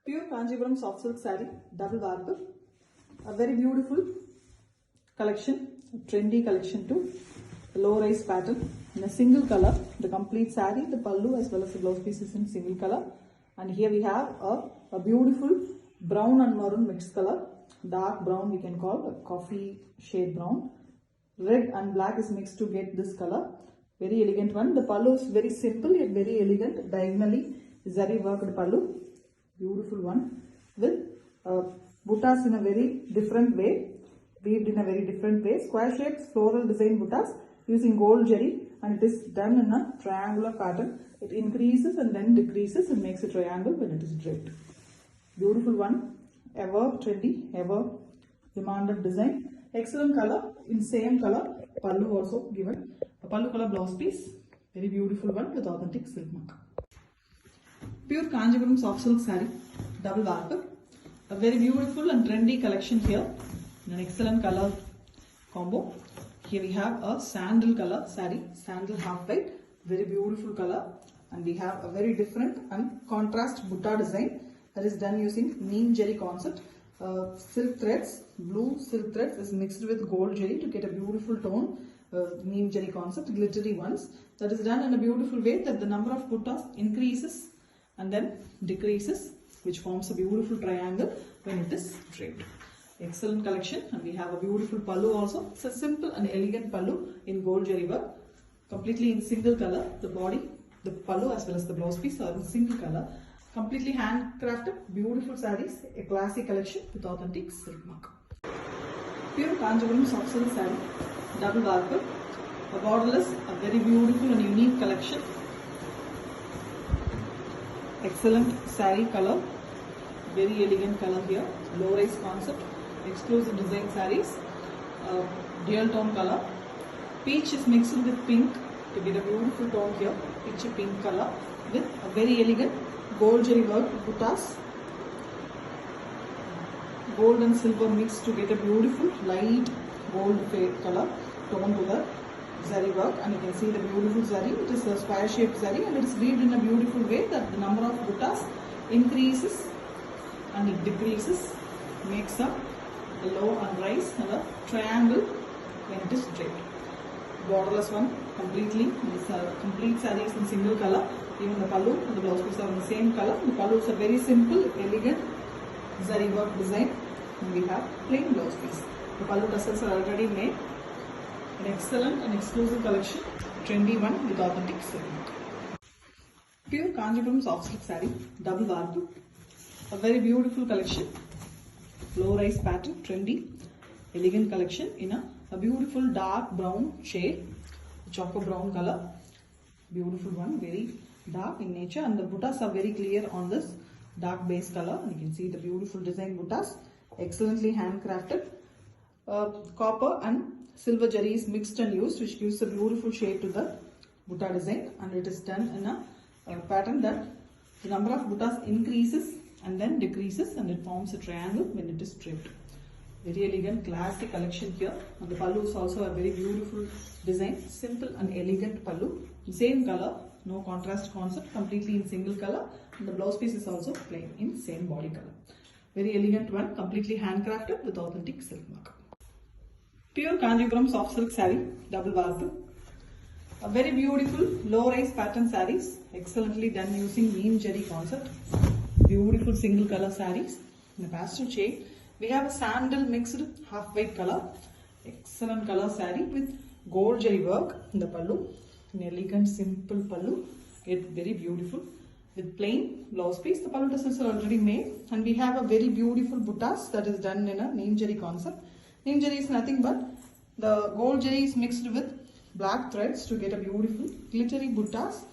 Pure Kanjipuram soft silk saree, double warp, a very beautiful collection, a trendy collection too, a low rise pattern in a single color. The complete saree, the pallu as well as the blouse piece is in single color. And here we have a beautiful brown and maroon mixed color, dark brown we can call, a coffee shade brown. Red and black is mixed to get this color. Very elegant one. The pallu is very simple yet very elegant. Diagonally zari worked pallu. Beautiful one with buttas in a very different way, weaved in a very different way. Square shapes, floral design buttas using gold jari, and it is done in a triangular pattern. It increases and then decreases and makes a triangle when it is draped. Beautiful one, ever trendy, ever demanded design. Excellent color, in same color, pallu also given. A pallu color blouse piece, very beautiful one with authentic silk mark. Pure Kanjipuram soft silk saree, double warp. A very beautiful and trendy collection here in an excellent color combo. Here we have a sandal color saree, sandal half white, very beautiful color, and we have a very different and contrast butta design that is done using neem jari concept. Silk threads, blue silk threads is mixed with gold jari to get a beautiful tone. Neem jari concept, glittery ones, that is done in a beautiful way that the number of buttas increases and then decreases, which forms a beautiful triangle when it is draped. Excellent collection, and we have a beautiful pallu also. It's a simple and elegant pallu in gold jari work, completely in single color. The body, the pallu as well as the blouse piece are in single color. Completely handcrafted, beautiful sarees, a classic collection with authentic silk mark. Pure Kanjipuram soft silk saree, double warp, a borderless, a very beautiful and unique collection. Excellent saree color, very elegant color here, low rise concept, exclusive design sarees, dual tone color. Peach is mixed with pink to get a beautiful tone here, peachy pink color with a very elegant gold jari work buttas, gold and silver mixed to get a beautiful light gold fade color tone to the zari work, and you can see the beautiful zari. It is a square shaped zari and it is weaved in a beautiful way that the number of buttas increases and it decreases, makes up a low and rise and a triangle when it is draped. Borderless one completely. This complete saree is in single color. Even the pallu and the blouse piece are in the same color. The pallu is a very simple, elegant zari work design, and we have plain blouse piece. The pallu tassels are already made. An excellent and exclusive collection, trendy one with authentic silk. Pure Kanjipuram soft silk saree, double warp, a very beautiful collection, low rise pattern, trendy, elegant collection in a beautiful dark brown shade, chocolate brown color, beautiful one, very dark in nature, and the buttas are very clear on this dark base color. And you can see the beautiful design buttas, excellently handcrafted, copper and silver jari is mixed and used, which gives a beautiful shade to the butta design, and it is done in a pattern that the number of buttas increases and then decreases, and it forms a triangle when it is draped. Very elegant, classic collection here, and the pallu is also a very beautiful design, simple and elegant pallu, same color, no contrast concept, completely in single color, and the blouse piece is also plain in same body color. Very elegant one, completely handcrafted with authentic silk mark. Pure Kanjipuram soft silk saree, double warp, a very beautiful low rise pattern sarees, excellently done using neem jari concept. Beautiful single color sarees in a pastel shade. We have a sandal mixed half white color, excellent color saree with gold jari work in the pallu, an elegant simple pallu, yet very beautiful with plain blouse piece. The pallu tassels are already made, and we have a very beautiful buttas that is done in a neem jari concept. Neem jari is nothing but the gold jari is mixed with black threads to get a beautiful glittery buttas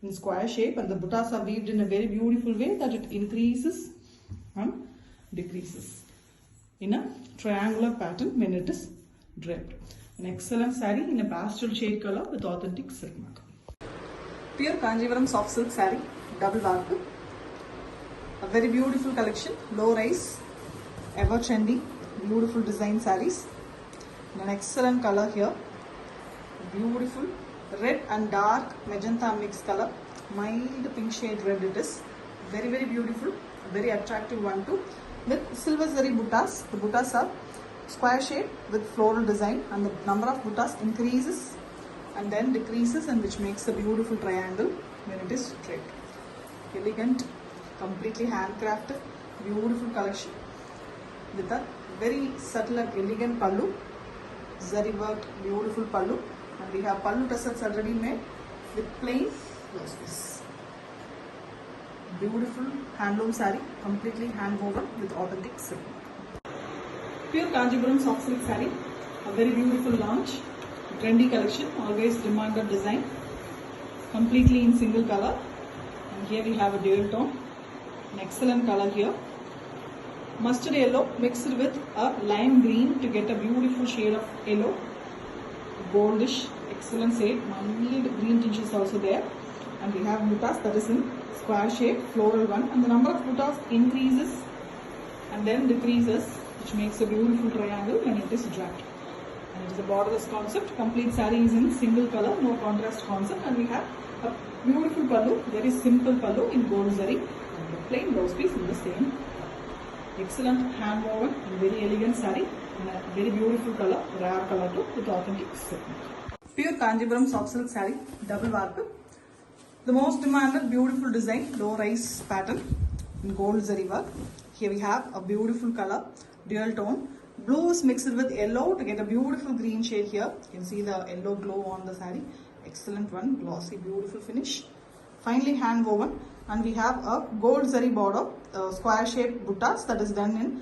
in square shape, and the buttas are weaved in a very beautiful way that it increases and decreases in a triangular pattern when it is draped. An excellent saree in a pastel shade color with authentic silk mark. Pure Kanjipuram soft silk saree, double warp, a very beautiful collection, low rise, ever trendy, beautiful design sarees. An excellent color here, beautiful red and dark magenta mixed color, mild pink shade red it is, very beautiful, very attractive one too, with silver zari buttas. The buttas are square shape with floral design, and the number of buttas increases and then decreases, and which makes a beautiful triangle when it is draped. Elegant, completely handcrafted, beautiful collection with a very subtle and elegant pallu, zari worked beautiful pallu, and we have pallu tassels already made with plain blouse piece. Beautiful handloom saree, completely hand woven with authentic silk. Pure Kanjipuram soft silk saree, a very beautiful launch, trendy collection, always demanded design, completely in single color. And here we have a dual tone, an excellent color here. Mustard yellow mixed with a lime green to get a beautiful shade of yellow, goldish, excellent shade, mild green tinge is also there. And we have buttas that is in square shape, floral one, and the number of buttas increases and then decreases, which makes a beautiful triangle when it is draped. And it is a borderless concept. Complete saree is in single color, no contrast concept, and we have a beautiful pallu, very simple pallu in gold zari, and a plain blouse piece in the same color. Excellent hand woven and very elegant saree in a very beautiful color, rare color too, with authentic silk. Pure Kanjipuram soft silk saree, double warp. The most demanded beautiful design, low rise pattern in gold zari work. Here we have a beautiful color, dual tone. Blue is mixed with yellow to get a beautiful green shade here. You can see the yellow glow on the saree. Excellent one, glossy, beautiful finish. Finely hand woven, and we have a gold zari border, square shaped buttas that is done in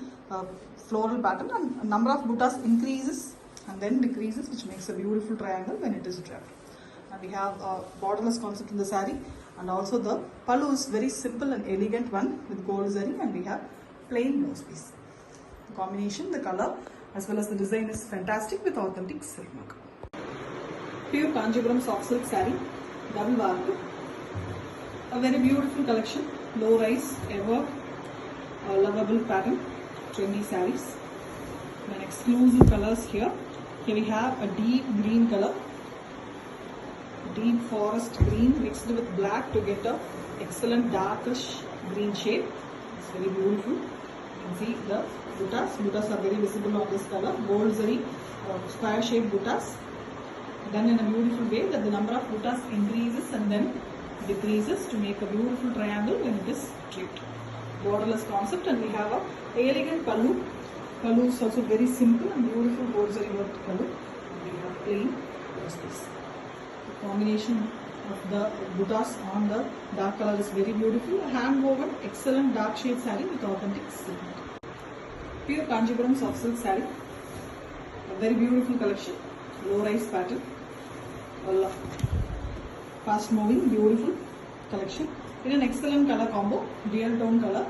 floral pattern, and a number of buttas increases and then decreases, which makes a beautiful triangle when it is draped. And we have a borderless concept in the saree, and also the pallu is very simple and elegant one with gold zari, and we have plain blouse piece. The combination, the color as well as the design is fantastic with authentic silk work. Pure Kanjipuram soft silk saree, double warp. A very beautiful collection, low rise, ever lovable pattern, trendy sarees. Then exclusive colors here. Here we have a deep green color, deep forest green mixed with black to get a excellent darkish green shade. It's very beautiful. You can see the buttas. Buttas are very visible on this color. Gold zari, square shaped buttas, done in a beautiful way that the number of buttas increases and then decreases to make a beautiful triangle when it is draped. Borderless concept, and we have a elegant pallu. Pallu is also very simple and beautiful gold zari worked pallu. And we have plain blouse piece. The combination of the buttas on the dark color is very beautiful. A hand woven, excellent dark shade saree with authentic silk. Pure Kanjipuram soft silk saree. A very beautiful collection, low rise pattern. Fast moving, beautiful collection in an excellent color combo, dual tone color,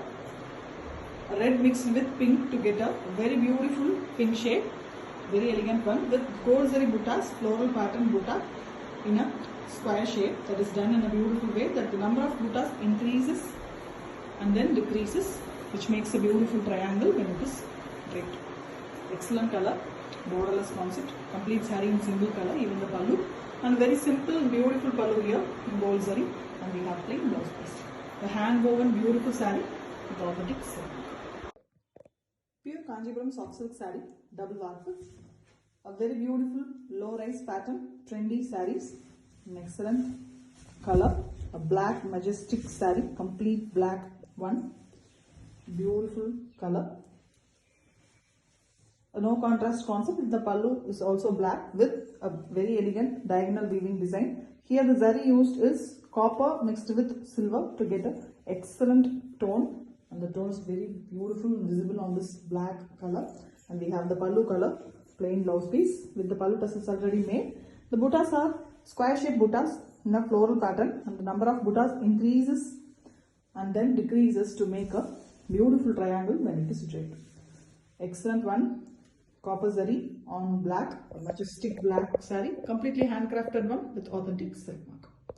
red mixed with pink to get a very beautiful pink shade, very elegant one with gold zari buttas, floral pattern butta in a square shape that is done in a beautiful way that the number of buttas increases and then decreases, which makes a beautiful triangle when it is draped. Excellent color, borderless concept, complete saree in single color, even the pallu. And very simple and beautiful pallu here in gold zari, and we have plain blouse piece. The hand woven beautiful saree with authentic silk. Pure Kanjipuram soft silk saree, double warp. A very beautiful low rise pattern, trendy sarees, an excellent color, a black majestic saree, complete black one, beautiful color. A no contrast concept. The pallu is also black with a very elegant diagonal weaving design. Here the zari used is copper mixed with silver to get an excellent tone, and the tone is very beautiful and visible on this black color. And we have the pallu color, plain blouse piece with the pallu tassels already made. The buttas are square shaped buttas in a floral pattern, and the number of buttas increases and then decreases to make a beautiful triangle when it is draped. Excellent one. Copper zari on black, a majestic black saree, completely handcrafted one with authentic silk.